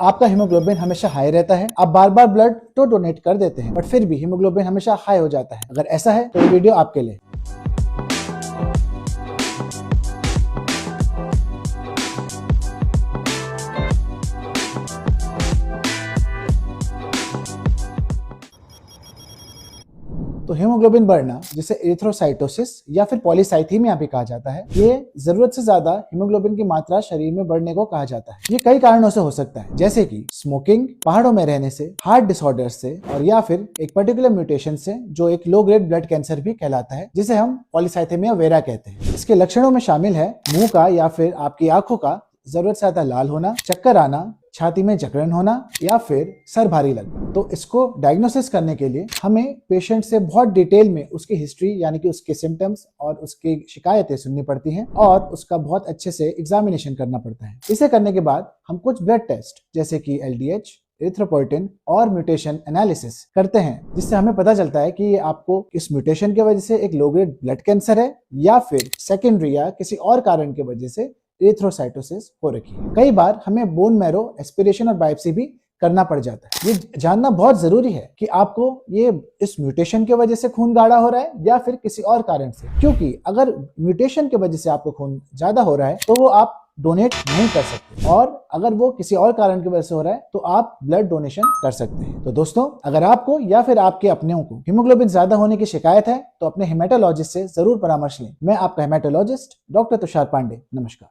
आपका हीमोग्लोबिन हमेशा हाई रहता है, आप बार बार ब्लड तो डोनेट कर देते हैं बट फिर भी हीमोग्लोबिन हमेशा हाई हो जाता है। अगर ऐसा है तो ये वीडियो आपके लिए। तो हीमोग्लोबिन बढ़ना, जिसे एरिथ्रोसाइटोसिस या फिर पॉलीसाइथीमिया भी कहा जाता है, ये जरूरत से ज्यादा हीमोग्लोबिन की मात्रा शरीर में बढ़ने को कहा जाता है। ये कई कारणों से हो सकता है, जैसे कि स्मोकिंग, पहाड़ों में रहने से, हार्ट डिसऑर्डर से, और या फिर एक पर्टिकुलर म्यूटेशन से जो एक लो ग्रेड ब्लड कैंसर भी कहलाता है, जिसे हम पॉलीसाइथेमिया वेरा कहते हैं। इसके लक्षणों में शामिल है मुंह का या फिर आपकी आंखों का जरूरत से ज्यादा लाल होना, चक्कर आना, छाती में जकड़न होना या फिर सर भारी लगना। तो इसको डायग्नोसिस करने के लिए हमें पेशेंट से बहुत डिटेल में उसकी हिस्ट्री यानी कि उसके सिम्टम्स और उसकी शिकायतें सुननी पड़ती हैं और उसका बहुत अच्छे से एग्जामिनेशन करना पड़ता है। इसे करने के बाद हम कुछ ब्लड टेस्ट जैसे कि LDH, एरिथ्रोपोइटिन और म्यूटेशन एनालिसिस करते हैं, जिससे हमें पता चलता है कि ये आपको इस म्यूटेशन की वजह से एक लो ग्रेड ब्लड कैंसर है या फिर सेकेंडरी या किसी और कारण की वजह से एरिथ्रोसाइटोसिस हो रखी है। कई बार हमें बोन मैरो एस्पिरेशन और बायोप्सी भी करना पड़ जाता है। ये जानना बहुत जरूरी है कि आपको ये इस म्यूटेशन की वजह से खून गाढ़ा हो रहा है या फिर किसी और कारण से, क्योंकि अगर म्यूटेशन की वजह से आपको खून ज्यादा हो रहा है तो वो आप डोनेट नहीं कर सकते, और अगर वो किसी और कारण की वजह से हो रहा है तो आप ब्लड डोनेशन कर सकते हैं। तो दोस्तों, अगर आपको या फिर आपके अपनों को हीमोग्लोबिन ज्यादा होने की शिकायत है तो अपने हेमेटोलॉजिस्ट से जरूर परामर्श लें। मैं आपका हेमेटोलॉजिस्ट डॉक्टर तुषार पांडे। नमस्कार।